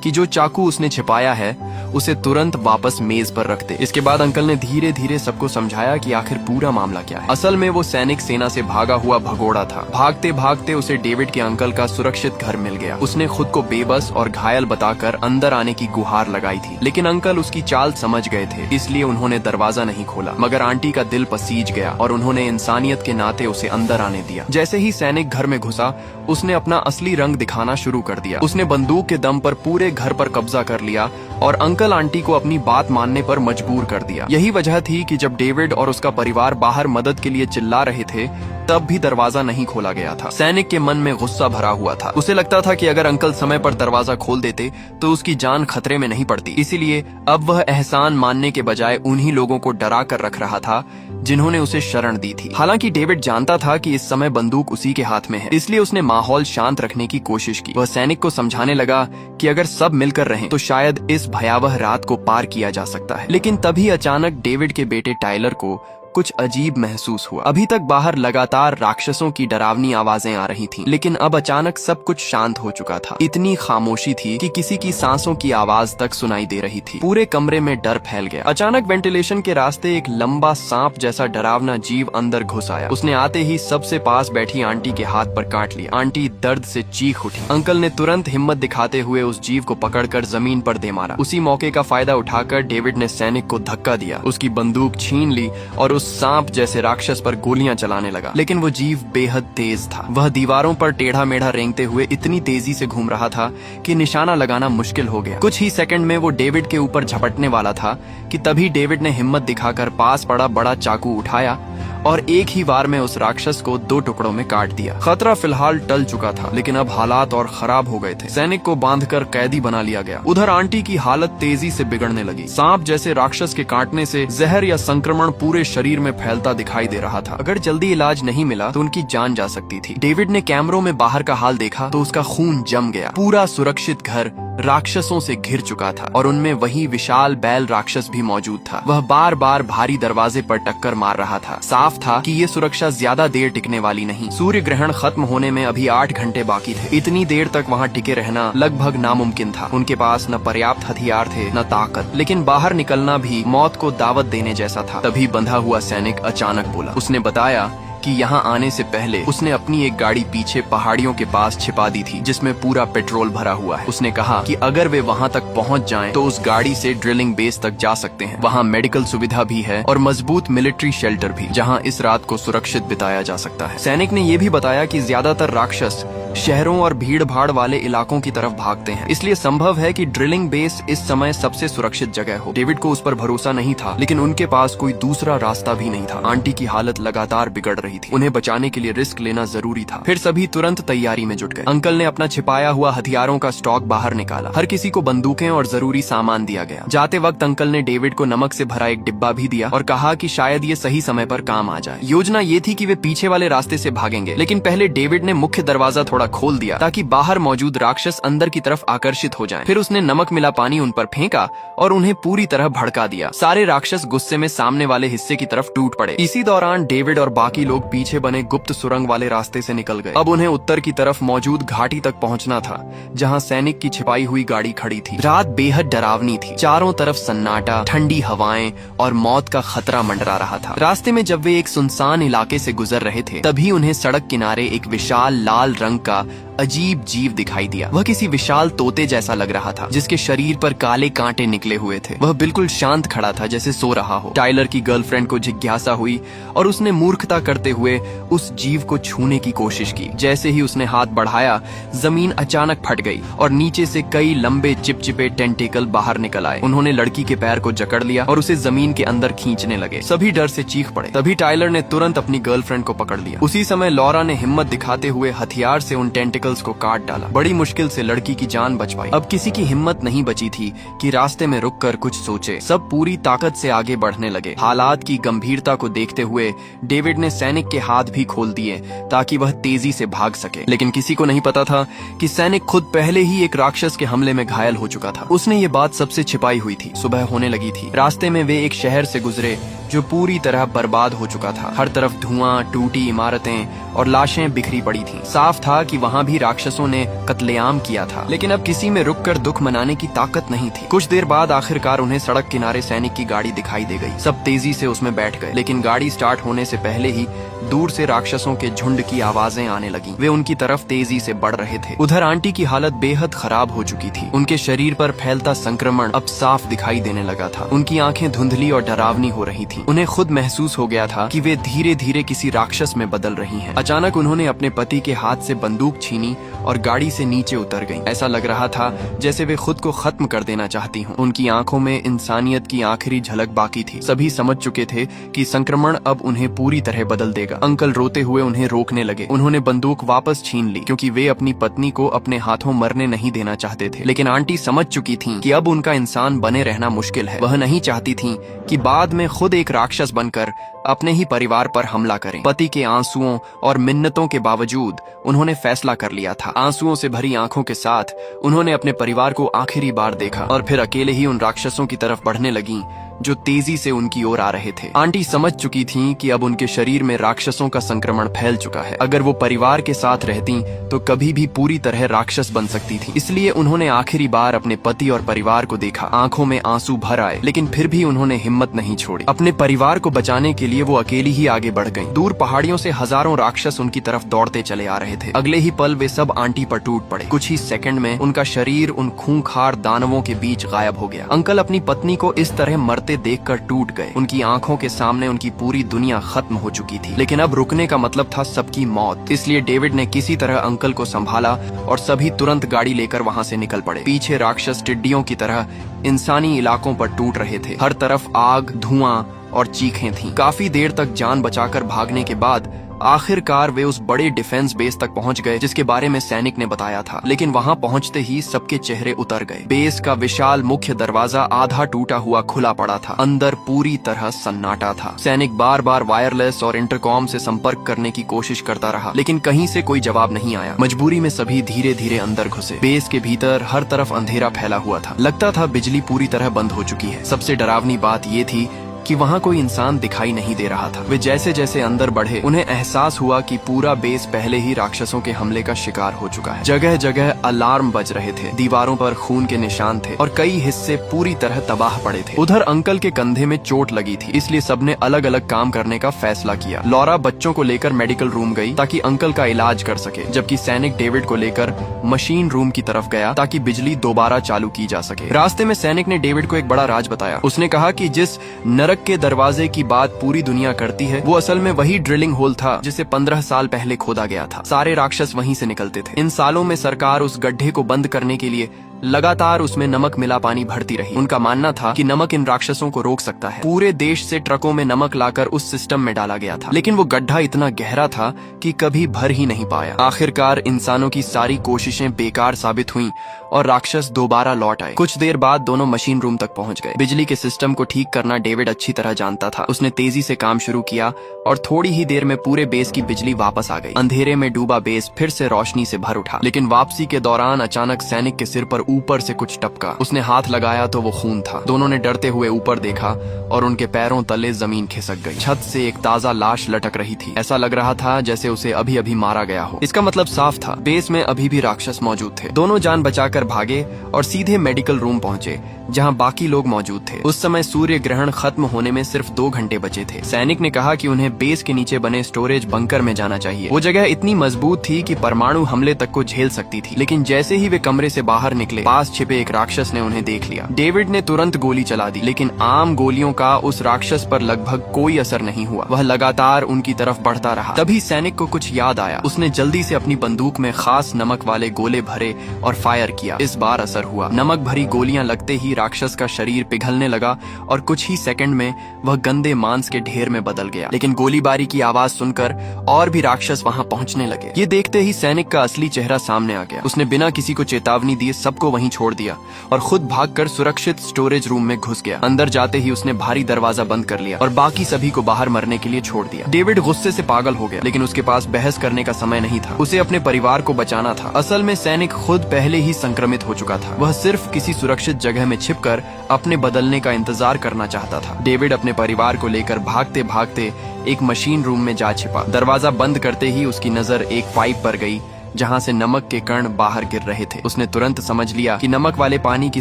कि जो चाकू उसने छिपाया है उसे तुरंत वापस मेज पर रख दे। इसके बाद अंकल ने धीरे धीरे सबको समझाया कि आखिर पूरा मामला क्या है। असल में वो सैनिक सेना से भागा हुआ भगोड़ा था। भागते भागते उसे डेविड के अंकल का सुरक्षित घर मिल गया। उसने खुद को बेबस और घायल बताकर अंदर आने की गुहार लगाई थी, लेकिन अंकल उसकी चाल समझ गए थे, इसलिए उन्होंने दरवाजा नहीं खोला। मगर आंटी का दिल पसीज गया और उन्होंने इंसानियत के नाते उसे अंदर आने दिया। जैसे ही सैनिक घर में घुसा उसने अपना असली रंग दिखाना शुरू कर दिया। उसने बंदूक के दम पर पूरे घर पर कब्जा कर लिया और अंकल आंटी को अपनी बात मानने पर मजबूर कर दिया। यही वजह थी कि जब डेविड और उसका परिवार बाहर मदद के लिए चिल्ला रहे थे तब भी दरवाजा नहीं खोला गया था। सैनिक के मन में गुस्सा भरा हुआ था। उसे लगता था कि अगर अंकल समय पर दरवाजा खोल देते तो उसकी जान खतरे में नहीं पड़ती। इसीलिए अब वह एहसान मानने के बजाय उन्हीं लोगों को डरा कर रख रहा था जिन्होंने उसे शरण दी थी। हालांकि डेविड जानता था कि इस समय बंदूक उसी के हाथ में है, इसलिए उसने माहौल शांत रखने की कोशिश की। वह सैनिक को समझाने लगा कि अगर सब मिलकर रहें तो शायद इस भयावह रात को पार किया जा सकता है। लेकिन तभी अचानक डेविड के बेटे टाइलर को कुछ अजीब महसूस हुआ। अभी तक बाहर लगातार राक्षसों की डरावनी आवाजें आ रही थीं, लेकिन अब अचानक सब कुछ शांत हो चुका था। इतनी खामोशी थी कि किसी की सांसों की आवाज तक सुनाई दे रही थी। पूरे कमरे में डर फैल गया। अचानक वेंटिलेशन के रास्ते एक लंबा सांप जैसा डरावना जीव अंदर घुस आया। उसने आते ही सबसे पास बैठी आंटी के हाथ पर काट लिया। आंटी दर्द से चीख उठी। अंकल ने तुरंत हिम्मत दिखाते हुए उस जीव को पकड़कर जमीन पर दे मारा। उसी मौके का फायदा उठाकर डेविड ने सैनिक को धक्का दिया, उसकी बंदूक छीन ली और उस सांप जैसे राक्षस पर गोलियां चलाने लगा। लेकिन वो जीव बेहद तेज था। वह दीवारों पर टेढ़ा मेढ़ा रेंगते हुए इतनी तेजी से घूम रहा था कि निशाना लगाना मुश्किल हो गया। कुछ ही सेकंड में वो डेविड के ऊपर झपटने वाला था कि तभी डेविड ने हिम्मत दिखाकर पास पड़ा बड़ा चाकू उठाया और एक ही वार में उस राक्षस को 2 टुकड़ों में काट दिया। खतरा फिलहाल टल चुका था, लेकिन अब हालात और खराब हो गए थे। सैनिक को बांधकर कैदी बना लिया गया। उधर आंटी की हालत तेजी से बिगड़ने लगी। सांप जैसे राक्षस के काटने से जहर या संक्रमण पूरे शरीर में फैलता दिखाई दे रहा था। अगर जल्दी इलाज नहीं मिला तो उनकी जान जा सकती थी। डेविड ने कैमरों में बाहर का हाल देखा तो उसका खून जम गया। पूरा सुरक्षित घर राक्षसों से घिर चुका था और उनमें वही विशाल बैल राक्षस भी मौजूद था। वह बार बार भारी दरवाजे पर टक्कर मार रहा था। साफ था कि ये सुरक्षा ज्यादा देर टिकने वाली नहीं। सूर्य ग्रहण खत्म होने में अभी 8 घंटे बाकी थे। इतनी देर तक वहाँ टिके रहना लगभग नामुमकिन था। उनके पास न पर्याप्त हथियार थे न ताकत, लेकिन बाहर निकलना भी मौत को दावत देने जैसा था। तभी बंधा हुआ सैनिक अचानक बोला। उसने बताया कि यहाँ आने से पहले उसने अपनी एक गाड़ी पीछे पहाड़ियों के पास छिपा दी थी, जिसमें पूरा पेट्रोल भरा हुआ है। उसने कहा कि अगर वे वहाँ तक पहुँच जाएं, तो उस गाड़ी से ड्रिलिंग बेस तक जा सकते हैं। वहाँ मेडिकल सुविधा भी है और मजबूत मिलिट्री शेल्टर भी, जहाँ इस रात को सुरक्षित बिताया जा सकता है। सैनिक ने यह भी बताया कि ज्यादातर राक्षस शहरों और भीड़ भाड़ वाले इलाकों की तरफ भागते हैं, इसलिए संभव है कि ड्रिलिंग बेस इस समय सबसे सुरक्षित जगह हो। डेविड को उस पर भरोसा नहीं था, लेकिन उनके पास कोई दूसरा रास्ता भी नहीं था। आंटी की हालत लगातार बिगड़ रही थी। उन्हें बचाने के लिए रिस्क लेना जरूरी था। फिर सभी तुरंत तैयारी में जुट गए। अंकल ने अपना छिपाया हुआ हथियारों का स्टॉक बाहर निकाला। हर किसी को बंदूकें और जरूरी सामान दिया गया। जाते वक्त अंकल ने डेविड को नमक से भरा एक डिब्बा भी दिया और कहा कि शायद ये सही समय पर काम आ जाए। योजना ये थी कि वे पीछे वाले रास्ते से भागेंगे, लेकिन पहले डेविड ने मुख्य दरवाजा थोड़ा खोल दिया ताकि बाहर मौजूद राक्षस अंदर की तरफ आकर्षित हो जाएं। फिर उसने नमक मिला पानी उन पर फेंका और उन्हें पूरी तरह भड़का दिया। सारे राक्षस गुस्से में सामने वाले हिस्से की तरफ टूट पड़े। इसी दौरान डेविड और बाकी लोग पीछे बने गुप्त सुरंग वाले रास्ते से निकल गए। अब उन्हें उत्तर की तरफ मौजूद घाटी तक पहुंचना था, जहां सैनिक की छिपाई हुई गाड़ी खड़ी थी। रात बेहद डरावनी थी। चारों तरफ सन्नाटा, ठंडी हवाएं और मौत का खतरा मंडरा रहा था। रास्ते में जब वे एक सुनसान इलाके से गुजर रहे थे, तभी उन्हें सड़क किनारे एक विशाल लाल रंग का अजीब जीव दिखाई दिया। वह किसी विशाल तोते जैसा लग रहा था, जिसके शरीर पर काले कांटे निकले हुए थे। वह बिल्कुल शांत खड़ा था, जैसे सो रहा हो। टाइलर की गर्लफ्रेंड को जिज्ञासा हुई और उसने मूर्खता करते हुए उस जीव को छूने की कोशिश की। जैसे ही उसने हाथ बढ़ाया, जमीन अचानक फट गई और नीचे से कई लंबे चिपचिपे टेंटिकल बाहर निकल आए। उन्होंने लड़की के पैर को जकड़ लिया और उसे जमीन के अंदर खींचने लगे। सभी डर से चीख पड़े। तभी टाइलर ने तुरंत अपनी गर्लफ्रेंड को पकड़ लिया। उसी समय लॉरा ने हिम्मत दिखाते हुए हथियार से उन टेंटिकल्स को काट डाला। बड़ी मुश्किल से लड़की की जान बच पाई। अब किसी की हिम्मत नहीं बची थी कि रास्ते में रुककर कुछ सोचे। सब पूरी ताकत से आगे बढ़ने लगे। हालात की गंभीरता को देखते हुए डेविड ने सैनिक के हाथ भी खोल दिए ताकि वह तेजी से भाग सके। लेकिन किसी को नहीं पता था कि सैनिक खुद पहले ही एक राक्षस के हमले में घायल हो चुका था। उसने ये बात सबसे छिपाई हुई थी। सुबह होने लगी थी। रास्ते में वे एक शहर से गुजरे जो पूरी तरह बर्बाद हो चुका था। हर तरफ धुआं, टूटी इमारतें और लाशें बिखरी पड़ी थीं। साफ था कि वहाँ भी राक्षसों ने कत्लेआम किया था, लेकिन अब किसी में रुककर दुख मनाने की ताकत नहीं थी। कुछ देर बाद आखिरकार उन्हें सड़क किनारे सैनिक की गाड़ी दिखाई दे गई। सब तेजी से उसमें बैठ गए, लेकिन गाड़ी स्टार्ट होने से पहले ही दूर से राक्षसों के झुंड की आवाजें आने लगीं। वे उनकी तरफ तेजी से बढ़ रहे थे। उधर आंटी की हालत बेहद खराब हो चुकी थी। उनके शरीर पर फैलता संक्रमण अब साफ दिखाई देने लगा था। उनकी आंखें धुंधली और डरावनी हो रही थीं। उन्हें खुद महसूस हो गया था कि वे धीरे धीरे किसी राक्षस में बदल रही हैं। अचानक उन्होंने अपने पति के हाथ से बंदूक छीनी और गाड़ी से नीचे उतर गईं। ऐसा लग रहा था जैसे वे खुद को खत्म कर देना चाहती हों। उनकी आंखों में इंसानियत की आखिरी झलक बाकी थी। सभी समझ चुके थे कि संक्रमण अब उन्हें पूरी तरह बदल देगा। अंकल रोते हुए उन्हें रोकने लगे। उन्होंने बंदूक वापस छीन ली, क्योंकि वे अपनी पत्नी को अपने हाथों मरने नहीं देना चाहते थे। लेकिन आंटी समझ चुकी थीं कि अब उनका इंसान बने रहना मुश्किल है। वह नहीं चाहती थीं कि बाद में खुद एक राक्षस बनकर अपने ही परिवार पर हमला करें। पति के आंसुओं और मिन्नतों के बावजूद उन्होंने फैसला कर लिया था। आंसुओं से भरी आंखों के साथ उन्होंने अपने परिवार को आखिरी बार देखा और फिर अकेले ही उन राक्षसों की तरफ बढ़ने लगीं जो तेजी से उनकी ओर आ रहे थे। आंटी समझ चुकी थीं कि अब उनके शरीर में राक्षसों का संक्रमण फैल चुका है। अगर वो परिवार के साथ रहती तो कभी भी पूरी तरह राक्षस बन सकती थी। इसलिए उन्होंने आखिरी बार अपने पति और परिवार को देखा। आंखों में आंसू भर आए, लेकिन फिर भी उन्होंने हिम्मत नहीं छोड़ी। अपने परिवार को बचाने के लिए वो अकेली ही आगे बढ़ गईं। दूर पहाड़ियों से हजारों राक्षस उनकी तरफ दौड़ते चले आ रहे थे। अगले ही पल वे सब आंटी पर टूट पड़े। कुछ ही सेकंड में उनका शरीर उन खूंखार दानवों के बीच गायब हो गया। अंकल अपनी पत्नी को इस तरह मरते देखकर टूट गए। उनकी आंखों के सामने उनकी पूरी दुनिया खत्म हो चुकी थी, लेकिन अब रुकने का मतलब था सबकी मौत। इसलिए डेविड ने किसी तरह अंकल को संभाला और सभी तुरंत गाड़ी लेकर वहां से निकल पड़े। पीछे राक्षस टिड्डियों की तरह इंसानी इलाकों पर टूट रहे थे। हर तरफ आग, धुआं और चीखें थीं। काफी देर तक जान बचाकर भागने के बाद आखिरकार वे उस बड़े डिफेंस बेस तक पहुंच गए जिसके बारे में सैनिक ने बताया था। लेकिन वहां पहुंचते ही सबके चेहरे उतर गए। बेस का विशाल मुख्य दरवाजा आधा टूटा हुआ खुला पड़ा था। अंदर पूरी तरह सन्नाटा था। सैनिक बार बार वायरलेस और इंटरकॉम से संपर्क करने की कोशिश करता रहा, लेकिन कहीं से कोई जवाब नहीं आया। मजबूरी में सभी धीरे धीरे अंदर घुसे। बेस के भीतर हर तरफ अंधेरा फैला हुआ था। लगता था बिजली पूरी तरह बंद हो चुकी है। सबसे डरावनी बात ये थी कि वहाँ कोई इंसान दिखाई नहीं दे रहा था। वे जैसे जैसे अंदर बढ़े उन्हें एहसास हुआ कि पूरा बेस पहले ही राक्षसों के हमले का शिकार हो चुका है। जगह जगह अलार्म बज रहे थे, दीवारों पर खून के निशान थे और कई हिस्से पूरी तरह तबाह पड़े थे। उधर अंकल के कंधे में चोट लगी थी, इसलिए सबने अलग अलग काम करने का फैसला किया। लॉरा बच्चों को लेकर मेडिकल रूम गई ताकि अंकल का इलाज कर सके, जबकि सैनिक डेविड को लेकर मशीन रूम की तरफ गया ताकि बिजली दोबारा चालू की जा सके। रास्ते में सैनिक ने डेविड को एक बड़ा राज बताया। उसने कहा कि जिस नरक के दरवाजे की बात पूरी दुनिया करती है, वो असल में वही ड्रिलिंग होल था जिसे 15 साल पहले खोदा गया था। सारे राक्षस वहीं से निकलते थे। इन सालों में सरकार उस गड्ढे को बंद करने के लिए लगातार उसमें नमक मिला पानी भरती रही। उनका मानना था कि नमक इन राक्षसों को रोक सकता है। पूरे देश से ट्रकों में नमक लाकर उस सिस्टम में डाला गया था, लेकिन वो गड्ढा इतना गहरा था कि कभी भर ही नहीं पाया। आखिरकार इंसानों की सारी कोशिशें बेकार साबित हुईं और राक्षस दोबारा लौट आए। कुछ देर बाद दोनों मशीन रूम तक पहुंच गए। बिजली के सिस्टम को ठीक करना डेविड अच्छी तरह जानता था। उसने तेजी से काम शुरू किया और थोड़ी ही देर में पूरे बेस की बिजली वापस आ गई। अंधेरे में डूबा बेस फिर से रोशनी से भर उठा, लेकिन वापसी के दौरान अचानक सैनिक के सिर पर ऊपर से कुछ टपका। उसने हाथ लगाया तो वो खून था। दोनों ने डरते हुए ऊपर देखा और उनके पैरों तले जमीन खिसक गई। छत से एक ताजा लाश लटक रही थी। ऐसा लग रहा था जैसे उसे अभी अभी मारा गया हो। इसका मतलब साफ था, बेस में अभी भी राक्षस मौजूद थे। दोनों जान बचाकर भागे और सीधे मेडिकल रूम पहुंचे जहां बाकी लोग मौजूद थे। उस समय सूर्य ग्रहण खत्म होने में सिर्फ 2 घंटे बचे थे। सैनिक ने कहा कि उन्हें बेस के नीचे बने स्टोरेज बंकर में जाना चाहिए। वो जगह इतनी मजबूत थी कि परमाणु हमले तक को झेल सकती थी। लेकिन जैसे ही वे कमरे से बाहर निकले, पास छिपे एक राक्षस ने उन्हें देख लिया। डेविड ने तुरंत गोली चला दी, लेकिन आम गोलियों का उस राक्षस पर लगभग कोई असर नहीं हुआ। वह लगातार उनकी तरफ बढ़ता रहा। तभी सैनिक को कुछ याद आया। उसने जल्दी से अपनी बंदूक में खास नमक वाले गोले भरे और फायर किया। इस बार असर हुआ। नमक भरी गोलियां लगते ही राक्षस का शरीर पिघलने लगा और कुछ ही सेकंड में वह गंदे मांस के ढेर में बदल गया। लेकिन गोलीबारी की आवाज सुनकर और भी राक्षस वहां पहुंचने लगे। ये देखते ही सैनिक का असली चेहरा सामने आ गया। उसने बिना किसी को चेतावनी दिए सबको वहीं छोड़ दिया और खुद भागकर सुरक्षित स्टोरेज रूम में घुस गया। अंदर जाते ही उसने भारी दरवाजा बंद कर लिया और बाकी सभी को बाहर मरने के लिए छोड़ दिया। डेविड गुस्से से पागल हो गया, लेकिन उसके पास बहस करने का समय नहीं था। उसे अपने परिवार को बचाना था। असल में सैनिक खुद पहले ही संक्रमित हो चुका था। वह सिर्फ किसी सुरक्षित जगह में छिपकर अपने बदलने का इंतजार करना चाहता था। डेविड अपने परिवार को लेकर भागते भागते एक मशीन रूम में जा छिपा। दरवाजा बंद करते ही उसकी नजर एक पाइप पर गई जहां से नमक के कण बाहर गिर रहे थे। उसने तुरंत समझ लिया कि नमक वाले पानी की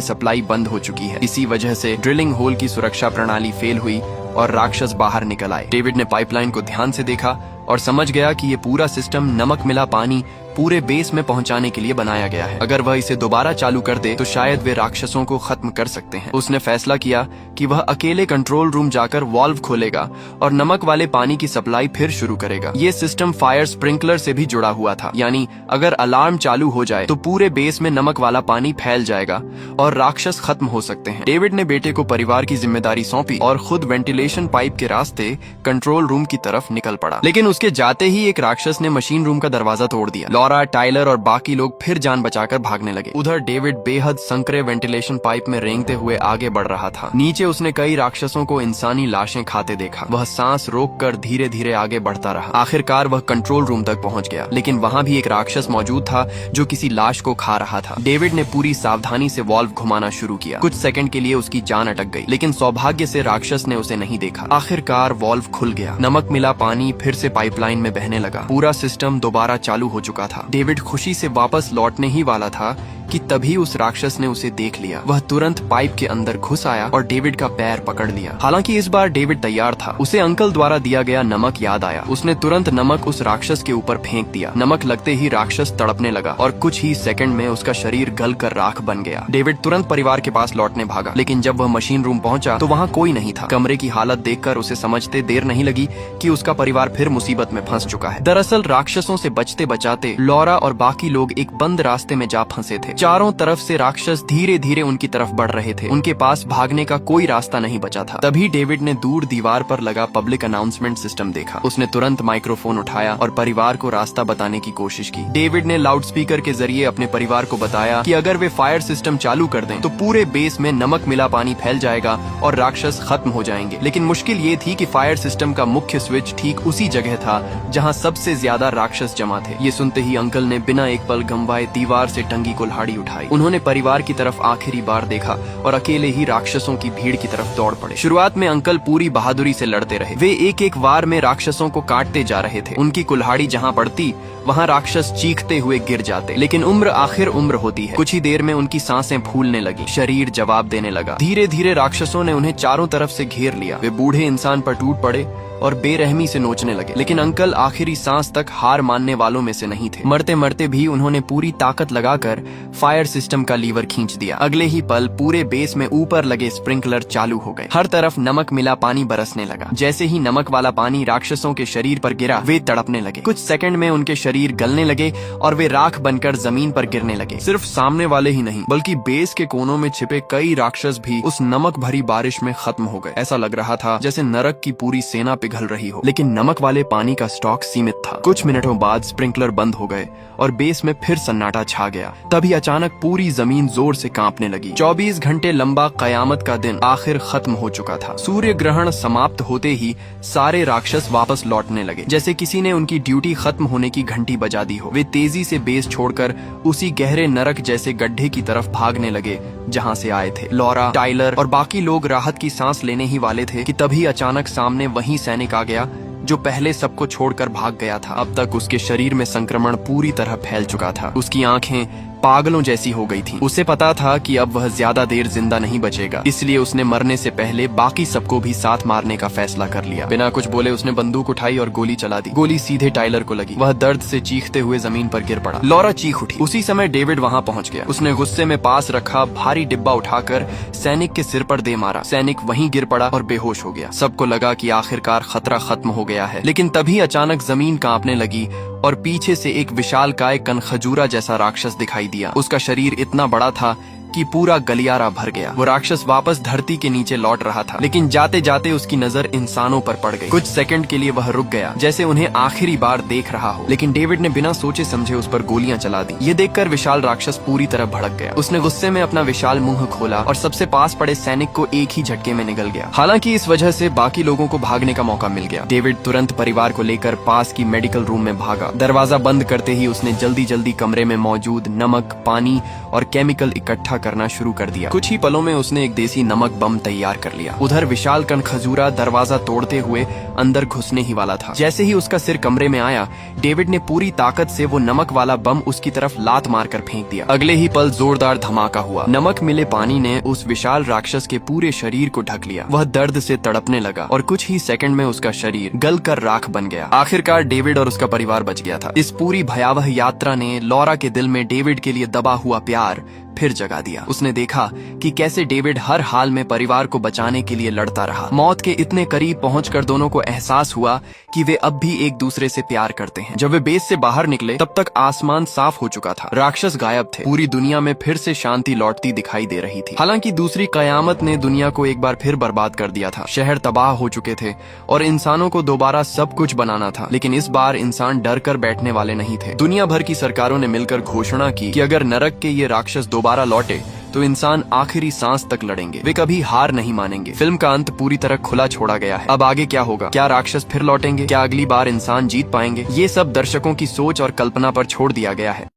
सप्लाई बंद हो चुकी है। इसी वजह से ड्रिलिंग होल की सुरक्षा प्रणाली फेल हुई और राक्षस बाहर निकल आए। डेविड ने पाइपलाइन को ध्यान से देखा और समझ गया कि ये पूरा सिस्टम नमक मिला पानी पूरे बेस में पहुंचाने के लिए बनाया गया है। अगर वह इसे दोबारा चालू कर दे तो शायद वे राक्षसों को खत्म कर सकते हैं। उसने फैसला किया कि वह अकेले कंट्रोल रूम जाकर वाल्व खोलेगा और नमक वाले पानी की सप्लाई फिर शुरू करेगा। ये सिस्टम फायर स्प्रिंकलर से भी जुड़ा हुआ था, यानी अगर अलार्म चालू हो जाए तो पूरे बेस में नमक वाला पानी फैल जाएगा और राक्षस खत्म हो सकते हैं। डेविड ने बेटे को परिवार की जिम्मेदारी सौंपी और खुद वेंटिलेशन पाइप के रास्ते कंट्रोल रूम की तरफ निकल पड़ा। लेकिन उसके जाते ही एक राक्षस ने मशीन रूम का दरवाजा तोड़ दिया। लॉरा, टाइलर और बाकी लोग फिर जान बचाकर भागने लगे। उधर डेविड बेहद संकरे वेंटिलेशन पाइप में रेंगते हुए आगे बढ़ रहा था। नीचे उसने कई राक्षसों को इंसानी लाशें खाते देखा। वह सांस रोककर धीरे धीरे आगे बढ़ता रहा। आखिरकार वह कंट्रोल रूम तक पहुंच गया, लेकिन वहां भी एक राक्षस मौजूद था जो किसी लाश को खा रहा था। डेविड ने पूरी सावधानी से वॉल्व घुमाना शुरू किया। कुछ सेकंड के लिए उसकी जान अटक गई, लेकिन सौभाग्य से राक्षस ने उसे नहीं देखा। आखिरकार वॉल्व खुल गया। नमक मिला पानी फिर से पाइपलाइन में बहने लगा। पूरा सिस्टम दोबारा चालू हो चुका था। डेविड खुशी से वापस लौटने ही वाला था कि तभी उस राक्षस ने उसे देख लिया। वह तुरंत पाइप के अंदर घुस आया और डेविड का पैर पकड़ लिया। हालांकि इस बार डेविड तैयार था। उसे अंकल द्वारा दिया गया नमक याद आया। उसने तुरंत नमक उस राक्षस के ऊपर फेंक दिया। नमक लगते ही राक्षस तड़पने लगा और कुछ ही सेकंड में उसका शरीर गलकर राख बन गया। डेविड तुरंत परिवार के पास लौटने भागा, लेकिन जब वह मशीन रूम पहुंचा तो वहां कोई नहीं था। कमरे की हालत देखकर उसे समझते देर नहीं लगी कि उसका परिवार फिर मुसीबत में फंस चुका है। दरअसल राक्षसों से बचते बचाते लॉरा और बाकी लोग एक बंद रास्ते में जा फंसे थे। चारों तरफ से राक्षस धीरे धीरे उनकी तरफ बढ़ रहे थे। उनके पास भागने का कोई रास्ता नहीं बचा था। तभी डेविड ने दूर दीवार पर लगा पब्लिक अनाउंसमेंट सिस्टम देखा। उसने तुरंत माइक्रोफोन उठाया और परिवार को रास्ता बताने की कोशिश की। डेविड ने लाउडस्पीकर के जरिए अपने परिवार को बताया कि अगर वे फायर सिस्टम चालू कर दें तो पूरे बेस में नमक मिला पानी फैल जाएगा और राक्षस खत्म हो जाएंगे। लेकिन मुश्किल ये थी कि फायर सिस्टम का मुख्य स्विच ठीक उसी जगह था जहां सबसे ज्यादा राक्षस जमा थे। ये सुनते ही अंकल ने बिना एक पल गंवाए दीवार से टंगी कुल्हाड़ी उठाई। उन्होंने परिवार की तरफ आखिरी बार देखा और अकेले ही राक्षसों की भीड़ की तरफ दौड़ पड़े। शुरुआत में अंकल पूरी बहादुरी से लड़ते रहे। वे एक एक वार में राक्षसों को काटते जा रहे थे। उनकी कुल्हाड़ी जहां पड़ती वहां राक्षस चीखते हुए गिर जाते। लेकिन उम्र आखिर उम्र होती है। कुछ ही देर में उनकी सांसें फूलने लगी, शरीर जवाब देने लगा। धीरे धीरे राक्षसों ने उन्हें चारों तरफ से घेर लिया। वे बूढ़े इंसान पर टूट पड़े और बेरहमी से नोचने लगे। लेकिन अंकल आखिरी सांस तक हार मानने वालों में से नहीं थे। मरते मरते भी उन्होंने पूरी ताकत लगाकर फायर सिस्टम का लीवर खींच दिया। अगले ही पल पूरे बेस में ऊपर लगे स्प्रिंकलर चालू हो गए। हर तरफ नमक मिला पानी बरसने लगा। जैसे ही नमक वाला पानी राक्षसों के शरीर पर गिरा, वे तड़पने लगे। कुछ सेकंड में उनके शरीर गलने लगे और वे राख बनकर जमीन पर गिरने लगे। सिर्फ सामने वाले ही नहीं, बल्कि बेस के कोनों में छिपे कई राक्षस भी उस नमक भरी बारिश में खत्म हो गए। ऐसा लग रहा था जैसे नरक की पूरी सेना पिघल रही हो। लेकिन नमक वाले पानी का स्टॉक सीमित था। कुछ मिनटों बाद स्प्रिंकलर बंद हो गए और बेस में फिर सन्नाटा छा गया। तभी अचानक पूरी जमीन जोर से कांपने लगी। 24 घंटे लंबा कयामत का दिन आखिर खत्म हो चुका था। सूर्य ग्रहण समाप्त होते ही सारे राक्षस वापस लौटने लगे, जैसे किसी ने उनकी ड्यूटी खत्म होने की घंटी बजा दी हो। वे तेजी से बेस छोड़कर उसी गहरे नरक जैसे गड्ढे की तरफ भागने लगे जहां से आए थे। लॉरा, टाइलर और बाकी लोग राहत की सांस लेने ही वाले थे कि तभी अचानक सामने वही सैनिक आ गया जो पहले सबको छोड़कर भाग गया था। अब तक उसके शरीर में संक्रमण पूरी तरह फैल चुका था। उसकी आंखें पागलों जैसी हो गई थी। उसे पता था कि अब वह ज्यादा देर जिंदा नहीं बचेगा, इसलिए उसने मरने से पहले बाकी सबको भी साथ मारने का फैसला कर लिया। बिना कुछ बोले उसने बंदूक उठाई और गोली चला दी। गोली सीधे टाइलर को लगी। वह दर्द से चीखते हुए जमीन पर गिर पड़ा। लॉरा चीख उठी। उसी समय डेविड वहां पहुंच गया। उसने गुस्से में पास रखा भारी डिब्बा उठाकर सैनिक के सिर पर दे मारा। सैनिक वहीं गिर पड़ा और बेहोश हो गया। सबको लगा कि आखिरकार खतरा खत्म हो गया है, लेकिन तभी अचानक जमीन कांपने लगी और पीछे से एक विशालकाय कनखजूरा जैसा राक्षस दिखाई दिया। उसका शरीर इतना बड़ा था कि पूरा गलियारा भर गया। वो राक्षस वापस धरती के नीचे लौट रहा था, लेकिन जाते जाते उसकी नजर इंसानों पर पड़ गई। कुछ सेकंड के लिए वह रुक गया, जैसे उन्हें आखिरी बार देख रहा हो। लेकिन डेविड ने बिना सोचे समझे उस पर गोलियां चला दी। ये देखकर विशाल राक्षस पूरी तरह भड़क गया। उसने गुस्से में अपना विशाल मुंह खोला और सबसे पास पड़े सैनिक को एक ही झटके में निगल गया। हालांकि इस वजह से बाकी लोगों को भागने का मौका मिल गया। डेविड तुरंत परिवार को लेकर पास की मेडिकल रूम में भागा। दरवाजा बंद करते ही उसने जल्दी जल्दी कमरे में मौजूद नमक, पानी और केमिकल इकट्ठा करना शुरू कर दिया। कुछ ही पलों में उसने एक देसी नमक बम तैयार कर लिया। उधर विशाल कनखजूरा दरवाजा तोड़ते हुए अंदर घुसने ही वाला था। जैसे ही उसका सिर कमरे में आया, डेविड ने पूरी ताकत से वो नमक वाला बम उसकी तरफ लात मारकर फेंक दिया। अगले ही पल जोरदार धमाका हुआ। नमक मिले पानी ने उस विशाल राक्षस के पूरे शरीर को ढक लिया। वह दर्द से तड़पने लगा और कुछ ही सेकंड में उसका शरीर गलकर राख बन गया। आखिरकार डेविड और उसका परिवार बच गया था। इस पूरी भयावह यात्रा ने लॉरा के दिल में डेविड के लिए दबा हुआ प्यार फिर जगा दिया। लिया। उसने देखा कि कैसे डेविड हर हाल में परिवार को बचाने के लिए लड़ता रहा। मौत के इतने करीब पहुंचकर दोनों को एहसास हुआ कि वे अब भी एक दूसरे से प्यार करते हैं। जब वे बेस से बाहर निकले तब तक आसमान साफ हो चुका था। राक्षस गायब थे। पूरी दुनिया में फिर से शांति लौटती दिखाई दे रही थी। हालांकि दूसरी कयामत ने दुनिया को एक बार फिर बर्बाद कर दिया था। शहर तबाह हो चुके थे और इंसानों को दोबारा सब कुछ बनाना था। लेकिन इस बार इंसान डर कर बैठने वाले नहीं थे। दुनिया भर की सरकारों ने मिलकर घोषणा की कि अगर नरक के ये राक्षस दोबारा लौटे तो इंसान आखिरी सांस तक लड़ेंगे। वे कभी हार नहीं मानेंगे। फिल्म का अंत पूरी तरह खुला छोड़ा गया है। अब आगे क्या होगा? क्या राक्षस फिर लौटेंगे? क्या अगली बार इंसान जीत पाएंगे? ये सब दर्शकों की सोच और कल्पना पर छोड़ दिया गया है।